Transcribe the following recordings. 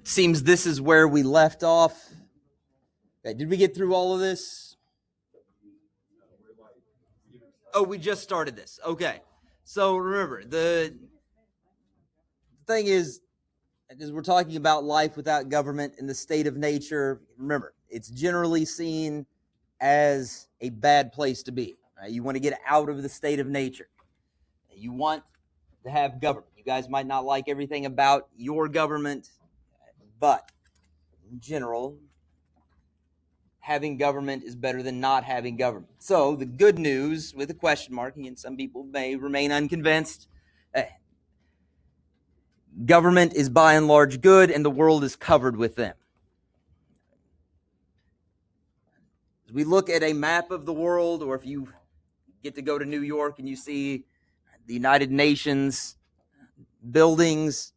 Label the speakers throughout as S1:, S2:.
S1: Seems this is where we left off. Okay, did we get through all of this? Oh, we just started this. Okay. So remember, the thing is, as we're talking about life without government and the state of nature, remember, it's generally seen as a bad place to be. Right? You want to get out of the state of nature. You want to have government. You guys might not like everything about your government, but in general, having government is better than not having government. So the good news, with a question mark, and some people may remain unconvinced, government is by and large good, and the world is covered with them. As we look at a map of the world, or if you get to go to New York and you see the United Nations buildings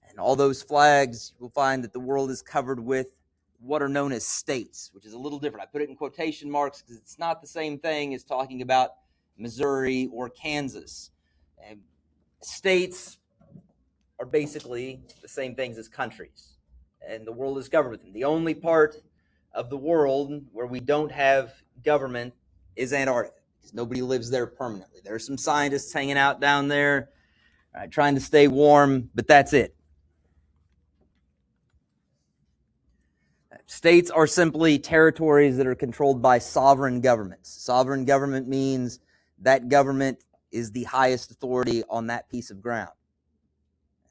S1: and all those flags, you'll find that the world is covered with what are known as states, which is a little different. I put it in quotation marks because it's not the same thing as talking about Missouri or Kansas. And states are basically the same things as countries, and the world is covered with them. The only part of the world where we don't have government is Antarctica, because nobody lives there permanently. There are some scientists hanging out down there, trying to stay warm, but that's it. States are simply territories that are controlled by sovereign governments. Sovereign government means that government is the highest authority on that piece of ground.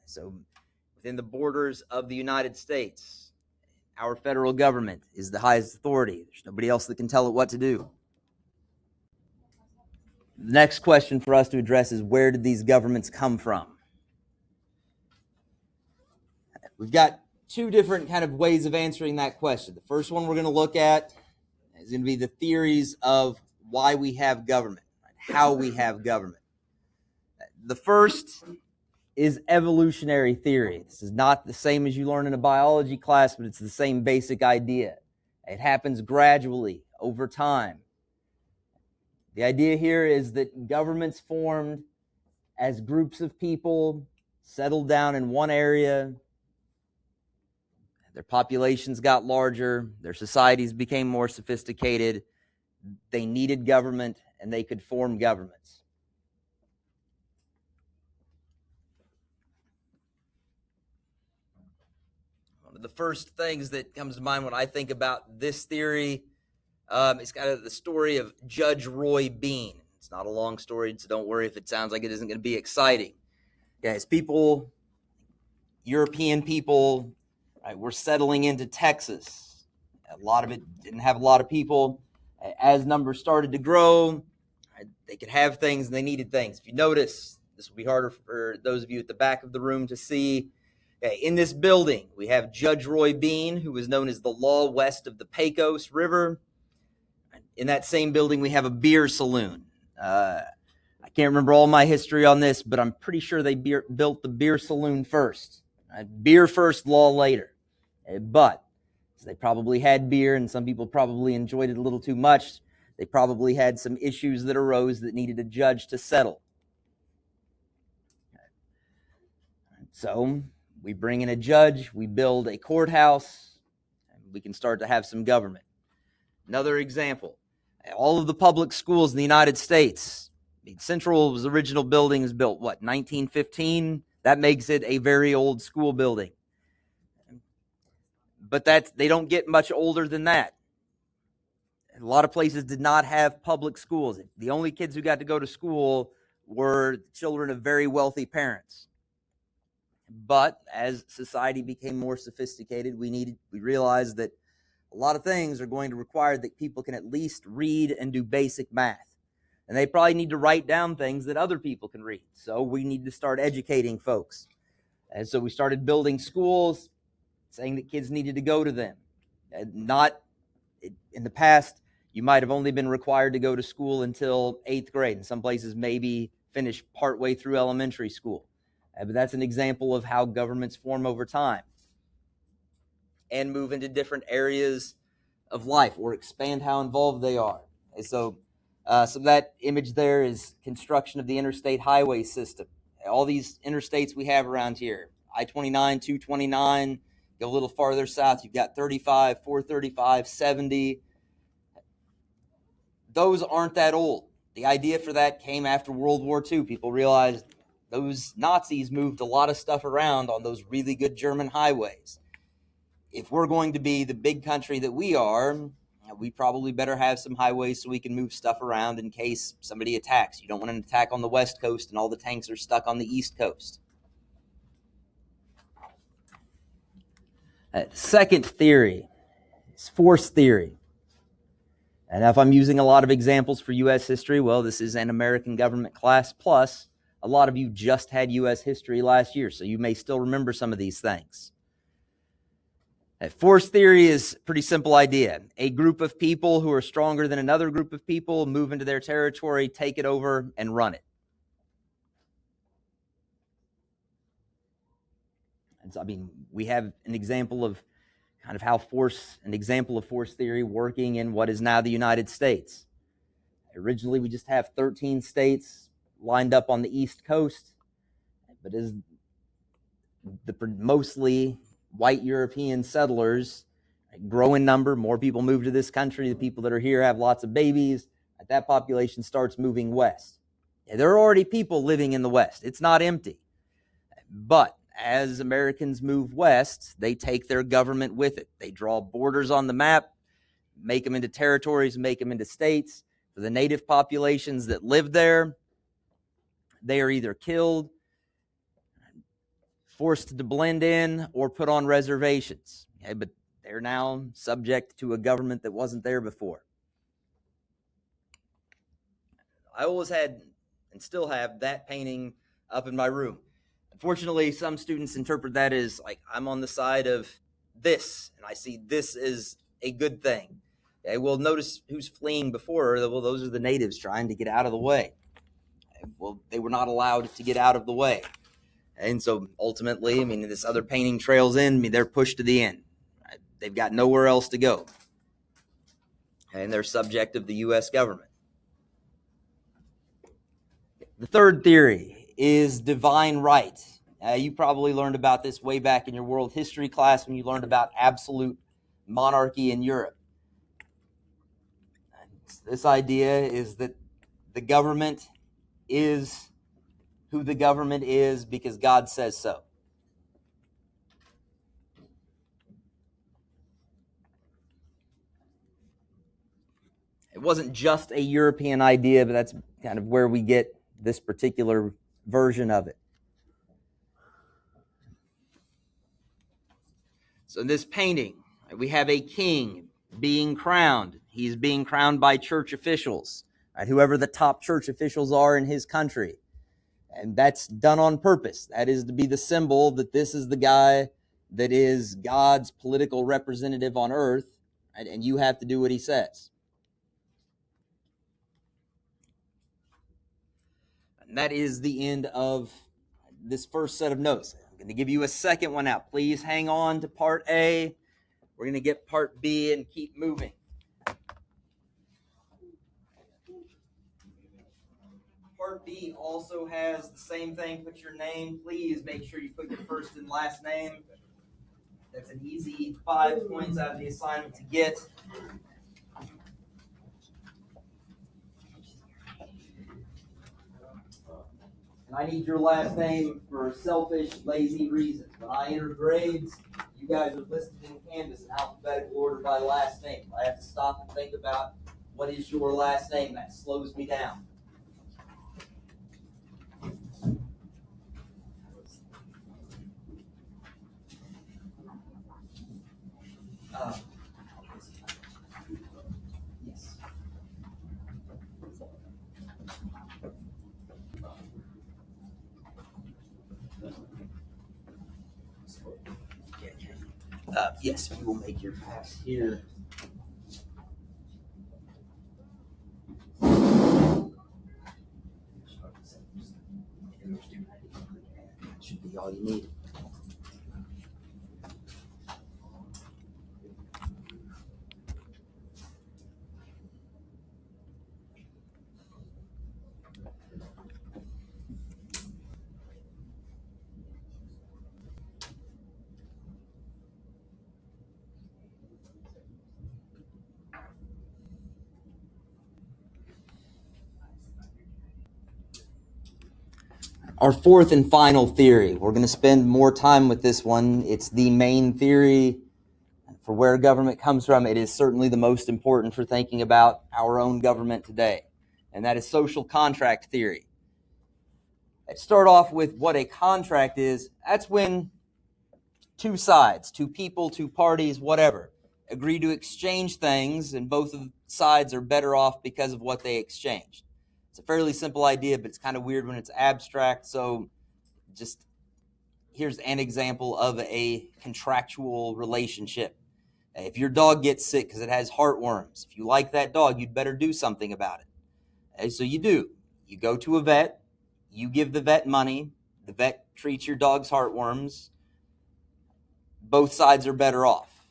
S1: So within the borders of the United States, our federal government is the highest authority. There's nobody else that can tell it what to do. The next question for us to address is, where did these governments come from? We've got two different kind of ways of answering that question. The first one we're going to look at is going to be the theories of why we have government, how we have government. The first is evolutionary theory. This is not the same as you learn in a biology class, but it's the same basic idea. It happens gradually over time. The idea here is that governments formed as groups of people settled down in one area. Their populations got larger. Their societies became more sophisticated. They needed government, and they could form governments. One of the first things that comes to mind when I think about this theory is kind of the story of Judge Roy Bean. It's not a long story, so don't worry if it sounds like it isn't going to be exciting. Guys, people, European people, were settling into Texas. A lot of it didn't have a lot of people. As numbers started to grow, they could have things and they needed things. If you notice, this will be harder for those of you at the back of the room to see. In this building, we have Judge Roy Bean, who was known as the law west of the Pecos River. In that same building, we have a beer saloon. I can't remember all my history on this, but I'm pretty sure they built the beer saloon first. Beer first, law later. But they probably had beer, and some people probably enjoyed it a little too much. They probably had some issues that arose that needed a judge to settle. So we bring in a judge, we build a courthouse, and we can start to have some government. Another example, all of the public schools in the United States, Central's original building was built, 1915? That makes it a very old school building. But they don't get much older than that. A lot of places did not have public schools. The only kids who got to go to school were children of very wealthy parents. But as society became more sophisticated, we realized that a lot of things are going to require that people can at least read and do basic math. And they probably need to write down things that other people can read. So we need to start educating folks. And so we started building schools, saying that kids needed to go to them. Not in the past, you might have only been required to go to school until 8th grade. In some places, maybe finish partway through elementary school. But that's an example of how governments form over time and move into different areas of life or expand how involved they are. And so that image there is construction of the interstate highway system. All these interstates we have around here, I-29, 229, Go a little farther south, you've got 35, 435, 70. Those aren't that old. The idea for that came after World War II. People realized those Nazis moved a lot of stuff around on those really good German highways. If we're going to be the big country that we are, we probably better have some highways so we can move stuff around in case somebody attacks. You don't want an attack on the West Coast and all the tanks are stuck on the East Coast. Second theory is force theory. And if I'm using a lot of examples for U.S. history, well, this is an American government class, plus a lot of you just had U.S. history last year, so you may still remember some of these things. Force theory is a pretty simple idea. A group of people who are stronger than another group of people move into their territory, take it over, and run it. And so, we have an example of kind of how an example of force theory working in what is now the United States. Originally, we just have 13 states lined up on the East Coast, but as the mostly white European settlers grow in number, more people move to this country, the people that are here have lots of babies, that population starts moving west. There are already people living in the West. It's not empty. But as Americans move west, they take their government with it. They draw borders on the map, make them into territories, make them into states. For the native populations that live there, they are either killed, forced to blend in, or put on reservations. Okay, but they're now subject to a government that wasn't there before. I always had and still have that painting up in my room. Unfortunately, some students interpret that as like I'm on the side of this, and I see this as a good thing. Okay, well, notice who's fleeing before. Well, those are the natives trying to get out of the way. Okay, well, they were not allowed to get out of the way. And so ultimately, this other painting trails in, they're pushed to the end. Right? They've got nowhere else to go. And they're subject of the U.S. government. The third theory is divine right. You probably learned about this way back in your world history class when you learned about absolute monarchy in Europe. This idea is that the government is who the government is because God says so. It wasn't just a European idea, but that's kind of where we get this particular version of it. So in this painting, we have a king being crowned. He's being crowned by church officials, right? Whoever the top church officials are in his country. And that's done on purpose. That is to be the symbol that this is the guy that is God's political representative on earth, right? And you have to do what he says. And that is the end of this first set of notes. I'm going to give you a second one out. Please hang on to part A. We're going to get part B and keep moving. Part B also has the same thing. Put your name. Please make sure you put your first and last name. That's an easy 5 points out of the assignment to get. And I need your last name for selfish, lazy reasons. When I enter grades, you guys are listed in Canvas in alphabetical order by last name. I have to stop and think about what is your last name. That slows me down. Yes. Yes, we will make your pass here. Should be all you need. Our fourth and final theory. We're going to spend more time with this one. It's the main theory for where government comes from. It is certainly the most important for thinking about our own government today, and that is social contract theory. Let's start off with what a contract is. That's when two sides, two people, two parties, whatever, agree to exchange things, and both of the sides are better off because of what they exchanged. It's a fairly simple idea, but it's kind of weird when it's abstract. So just here's an example of a contractual relationship. If your dog gets sick because it has heartworms, if you like that dog, you'd better do something about it. So you do. You go to a vet, you give the vet money, the vet treats your dog's heartworms. Both sides are better off.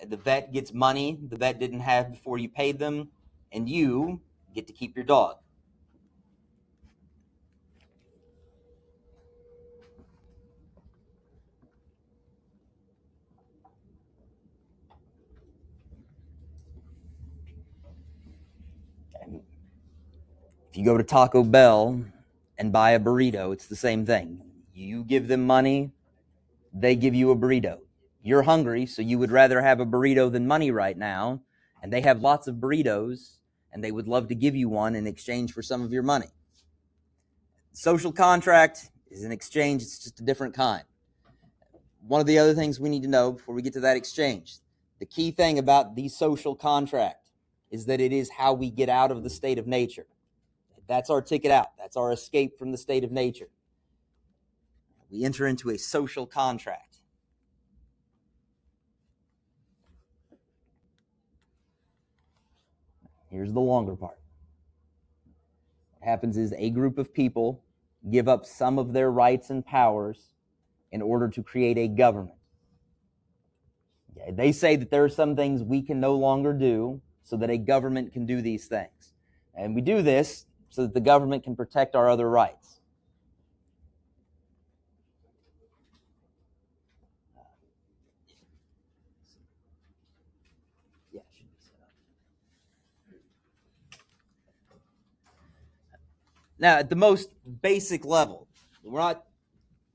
S1: The vet gets money the vet didn't have before you paid them, and you get to keep your dog. And if you go to Taco Bell and buy a burrito, it's the same thing. You give them money, they give you a burrito. You're hungry, so you would rather have a burrito than money right now, and they have lots of burritos, and they would love to give you one in exchange for some of your money. Social contract is an exchange, it's just a different kind. One of the other things we need to know before we get to that exchange, the key thing about the social contract is that it is how we get out of the state of nature. That's our ticket out. That's our escape from the state of nature. We enter into a social contract. Here's the longer part. What happens is a group of people give up some of their rights and powers in order to create a government. They say that there are some things we can no longer do so that a government can do these things. And we do this so that the government can protect our other rights. Now, at the most basic level, we're not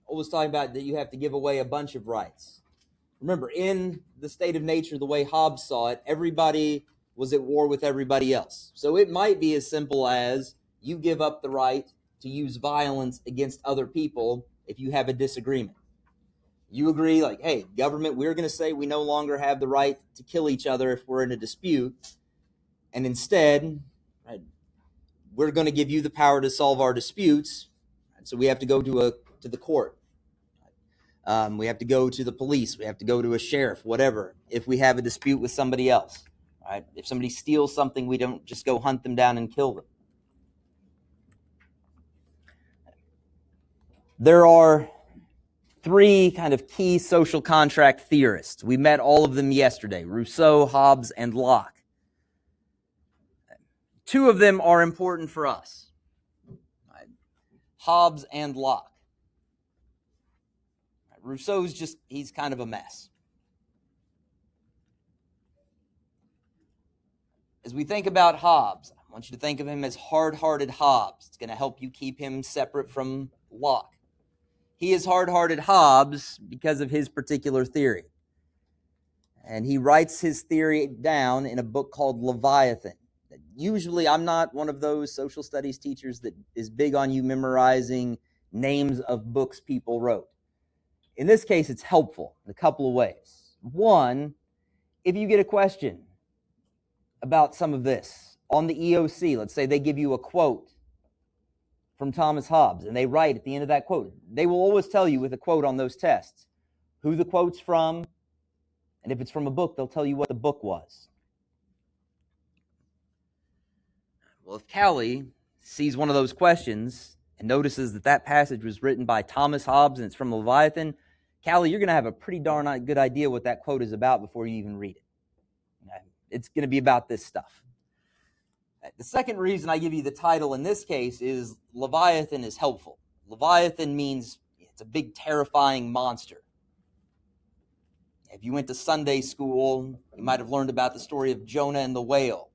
S1: always talking about that you have to give away a bunch of rights. Remember, in the state of nature, the way Hobbes saw it, everybody was at war with everybody else. So it might be as simple as you give up the right to use violence against other people if you have a disagreement. You agree, like, hey, government, we're going to say we no longer have the right to kill each other if we're in a dispute, and instead, right, we're going to give you the power to solve our disputes. So we have to go to the court. We have to go to the police. We have to go to a sheriff, whatever, if we have a dispute with somebody else. Right? If somebody steals something, we don't just go hunt them down and kill them. There are three kind of key social contract theorists. We met all of them yesterday, Rousseau, Hobbes, and Locke. Two of them are important for us, right? Hobbes and Locke. Rousseau's he's kind of a mess. As we think about Hobbes, I want you to think of him as hard-hearted Hobbes. It's going to help you keep him separate from Locke. He is hard-hearted Hobbes because of his particular theory. And he writes his theory down in a book called Leviathan. Usually, I'm not one of those social studies teachers that is big on you memorizing names of books people wrote. In this case, it's helpful in a couple of ways. One, if you get a question about some of this on the EOC, let's say they give you a quote from Thomas Hobbes, and they write at the end of that quote, they will always tell you with a quote on those tests who the quote's from, and if it's from a book, they'll tell you what the book was. Well, if Callie sees one of those questions and notices that that passage was written by Thomas Hobbes and it's from Leviathan, Callie, you're going to have a pretty darn good idea what that quote is about before you even read it. It's going to be about this stuff. The second reason I give you the title in this case is Leviathan is helpful. Leviathan means it's a big, terrifying monster. If you went to Sunday school, you might have learned about the story of Jonah and the whale.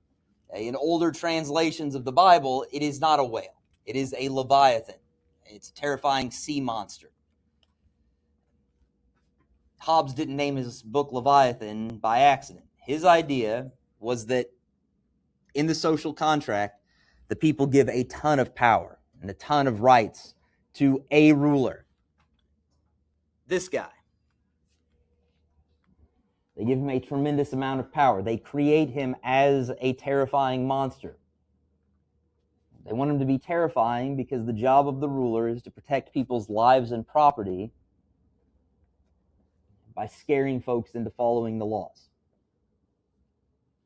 S1: In older translations of the Bible, it is not a whale. It is a Leviathan. It's a terrifying sea monster. Hobbes didn't name his book Leviathan by accident. His idea was that in the social contract, the people give a ton of power and a ton of rights to a ruler. This guy. They give him a tremendous amount of power. They create him as a terrifying monster. They want him to be terrifying because the job of the ruler is to protect people's lives and property by scaring folks into following the laws.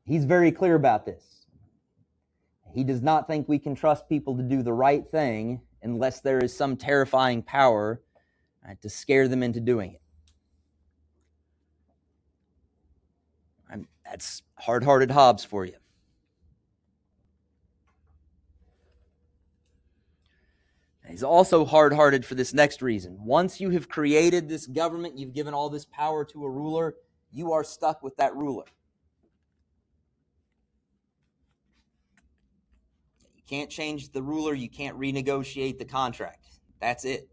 S1: He's very clear about this. He does not think we can trust people to do the right thing unless there is some terrifying power to scare them into doing it. That's hard-hearted Hobbes for you. He's also hard-hearted for this next reason. Once you have created this government, you've given all this power to a ruler, you are stuck with that ruler. You can't change the ruler, you can't renegotiate the contract. That's it.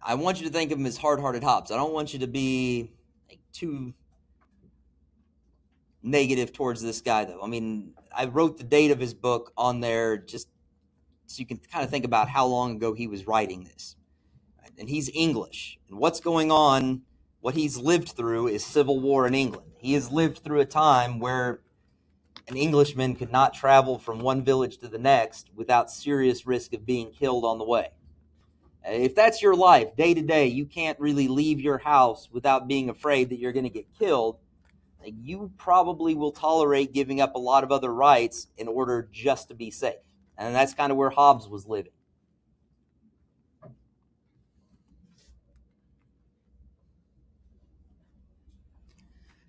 S1: I want you to think of him as hard-hearted Hobbes. I don't want you to be too negative towards this guy, though. I mean, I wrote the date of his book on there just so you can kind of think about how long ago he was writing this. And he's English. And what's going on, what he's lived through is civil war in England. He has lived through a time where an Englishman could not travel from one village to the next without serious risk of being killed on the way. If that's your life, day to day, you can't really leave your house without being afraid that you're going to get killed. You probably will tolerate giving up a lot of other rights in order just to be safe. And that's kind of where Hobbes was living.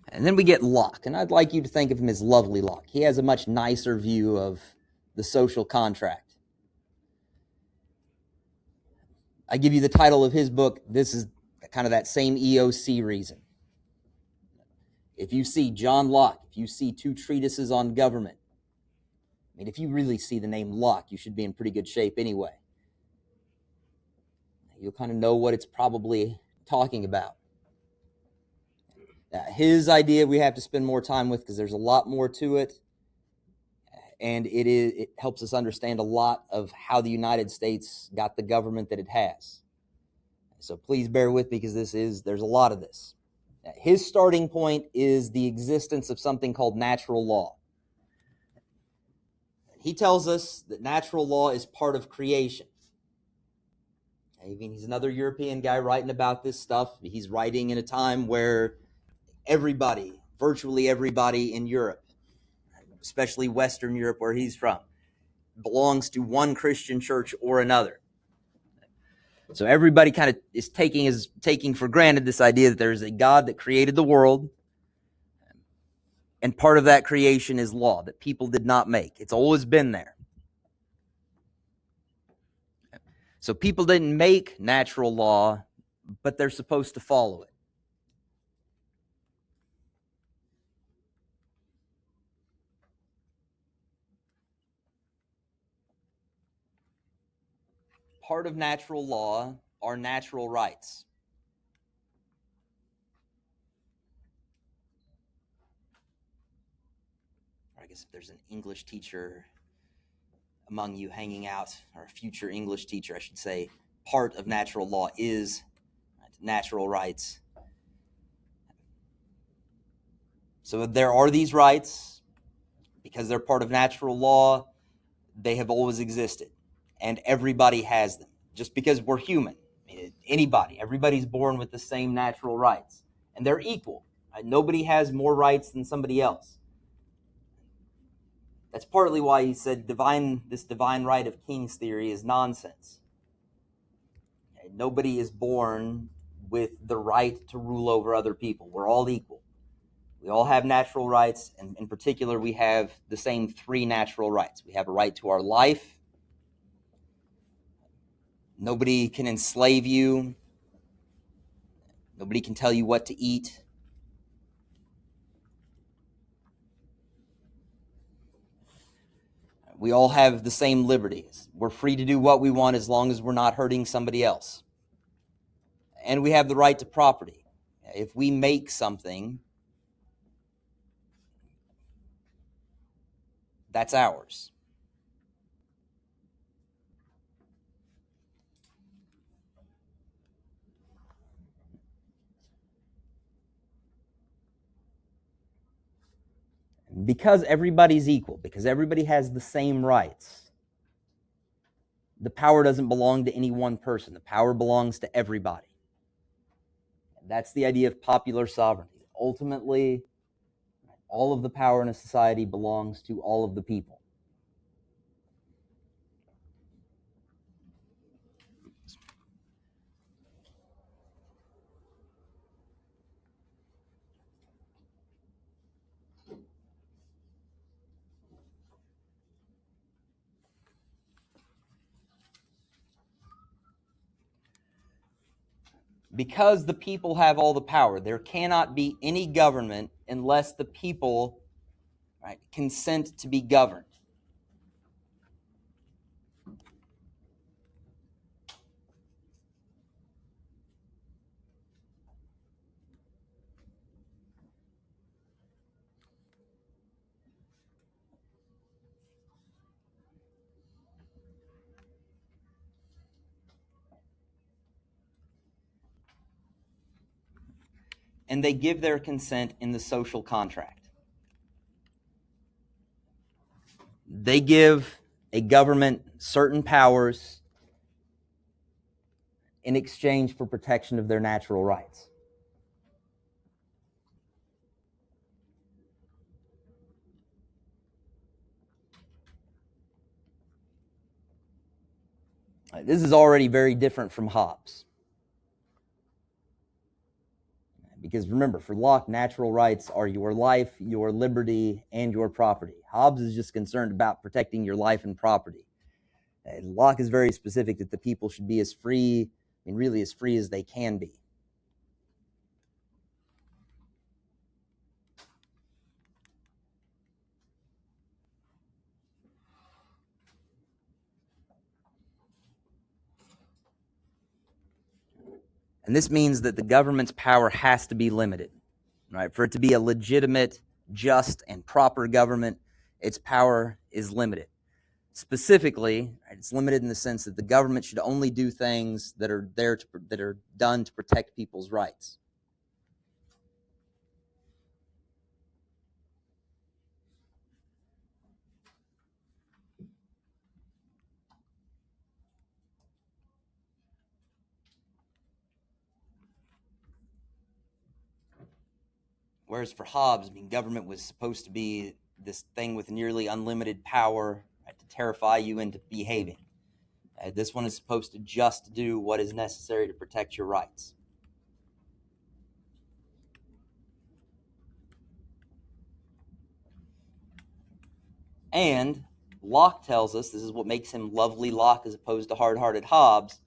S1: And then we get Locke, and I'd like you to think of him as lovely Locke. He has a much nicer view of the social contract. I give you the title of his book. This is kind of that same EOC reason. If you see John Locke, if you see 2 treatises on government, I mean, if you really see the name Locke, you should be in pretty good shape anyway. You'll kind of know what it's probably talking about. His idea we have to spend more time with because there's a lot more to it, and it helps us understand a lot of how the United States got the government that it has. So please bear with me because there's a lot of this. His starting point is the existence of something called natural law. He tells us that natural law is part of creation. I mean, he's another European guy writing about this stuff. He's writing in a time where virtually everybody in Europe, especially Western Europe where he's from, belongs to one Christian church or another. So everybody kind of is taking for granted this idea that there's a God that created the world, and part of that creation is law that people did not make. It's always been there. So people didn't make natural law, but they're supposed to follow it. Part of natural law are natural rights. I guess if there's an English teacher among you hanging out, or a future English teacher, I should say, part of natural law is natural rights. So there are these rights. Because they're part of natural law, they have always existed. And everybody has them. Just because we're human. Everybody's born with the same natural rights. And they're equal. Right? Nobody has more rights than somebody else. That's partly why he said this divine right of kings theory is nonsense. Nobody is born with the right to rule over other people. We're all equal. We all have natural rights, and in particular, we have the same 3 natural rights. We have a right to our life. Nobody can enslave you. Nobody can tell you what to eat. We all have the same liberties. We're free to do what we want as long as we're not hurting somebody else. And we have the right to property. If we make something, that's ours. Because everybody's equal, because everybody has the same rights, the power doesn't belong to any one person. The power belongs to everybody. That's the idea of popular sovereignty. Ultimately, all of the power in a society belongs to all of the people. Because the people have all the power, there cannot be any government unless the people, right, consent to be governed. And they give their consent in the social contract. They give a government certain powers in exchange for protection of their natural rights. This is already very different from Hobbes. Because remember, for Locke, natural rights are your life, your liberty, and your property. Hobbes is just concerned about protecting your life and property. And Locke is very specific that the people should be as free, and really as free as they can be. And this means that the government's power has to be limited, right? For it to be a legitimate, just, and proper government, its power is limited. Specifically, it's limited in the sense that the government should only do things that are done to protect people's rights. Whereas for Hobbes, government was supposed to be this thing with nearly unlimited power, right, to terrify you into behaving. This one is supposed to just do what is necessary to protect your rights. And Locke tells us, this is what makes him lovely Locke as opposed to hard-hearted Hobbes,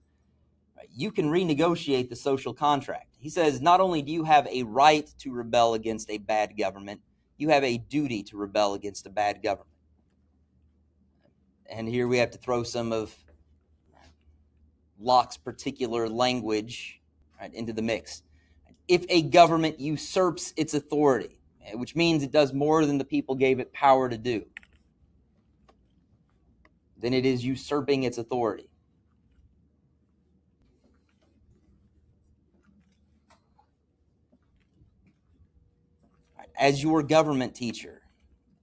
S1: right, you can renegotiate the social contract. He says, not only do you have a right to rebel against a bad government, you have a duty to rebel against a bad government. And here we have to throw some of Locke's particular language, right, into the mix. If a government usurps its authority, which means it does more than the people gave it power to do, then it is usurping its authority. As your government teacher,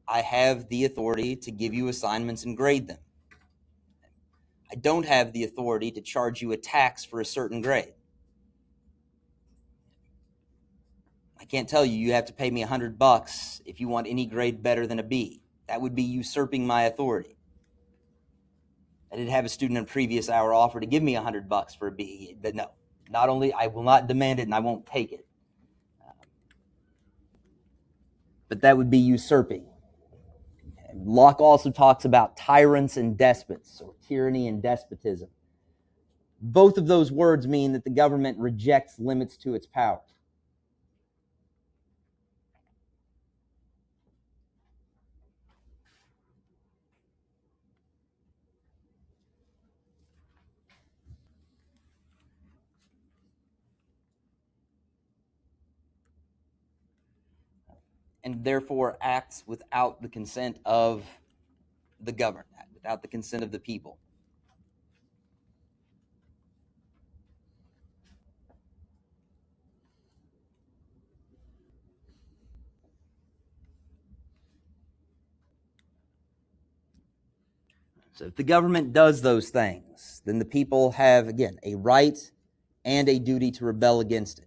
S1: I have the authority to give you assignments and grade them. I don't have the authority to charge you a tax for a certain grade. I can't tell you, you have to pay me $100 if you want any grade better than a B. That would be usurping my authority. I did have a student in a previous hour offer to give me $100 for a B, but no, not only I will not demand it and I won't take it, but that would be usurping. Locke also talks about tyrants and despots, or tyranny and despotism. Both of those words mean that the government rejects limits to its power. and therefore acts without the consent of the governed, without the consent of the people. So if the government does those things, then the people have, again, a right and a duty to rebel against it.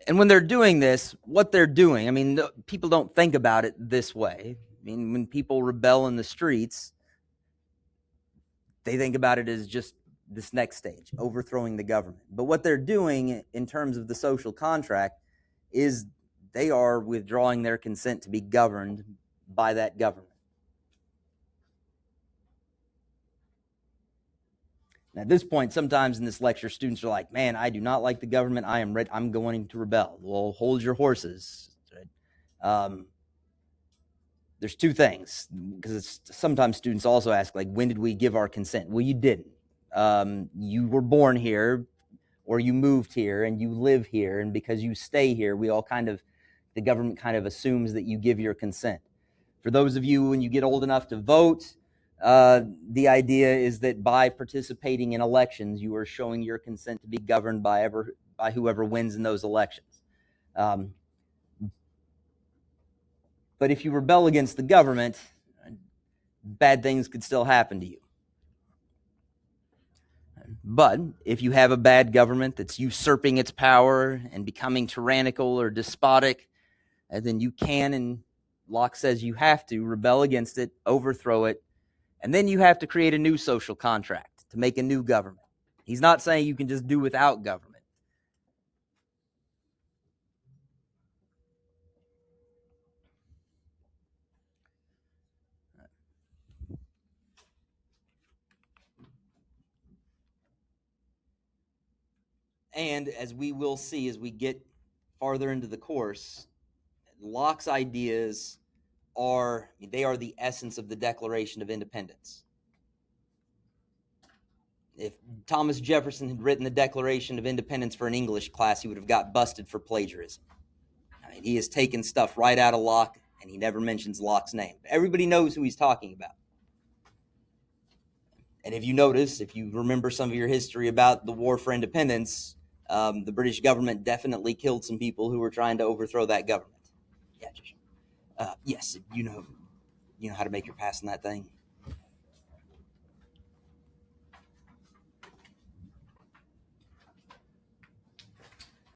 S1: And when they're doing this, what they're doing, I mean, people don't think about it this way. I mean, when people rebel in the streets, they think about it as just this next stage, overthrowing the government. But what they're doing in terms of the social contract is they are withdrawing their consent to be governed by that government. Now, at this point, sometimes in this lecture, students are like, man, I do not like the government. I'm going to rebel. Well, hold your horses. There's two things, because sometimes students also ask, like, when did we give our consent? Well, you didn't. You were born here, or you moved here, and you live here, and because you stay here, the government kind of assumes that you give your consent. For those of you, when you get old enough to vote, the idea is that by participating in elections, you are showing your consent to be governed by whoever wins in those elections. But if you rebel against the government, bad things could still happen to you. But if you have a bad government that's usurping its power and becoming tyrannical or despotic, then you can, and Locke says you have to, rebel against it, overthrow it, and then you have to create a new social contract to make a new government. He's not saying you can just do without government. And as we will see as we get farther into the course, Locke's ideas are the essence of the Declaration of Independence. If Thomas Jefferson had written the Declaration of Independence for an English class, he would have got busted for plagiarism. I mean, he has taken stuff right out of Locke, and he never mentions Locke's name. Everybody knows who he's talking about. And if you remember some of your history about the War for Independence, the British government definitely killed some people who were trying to overthrow that government. Yeah, yes, you know how to make your pass on that thing.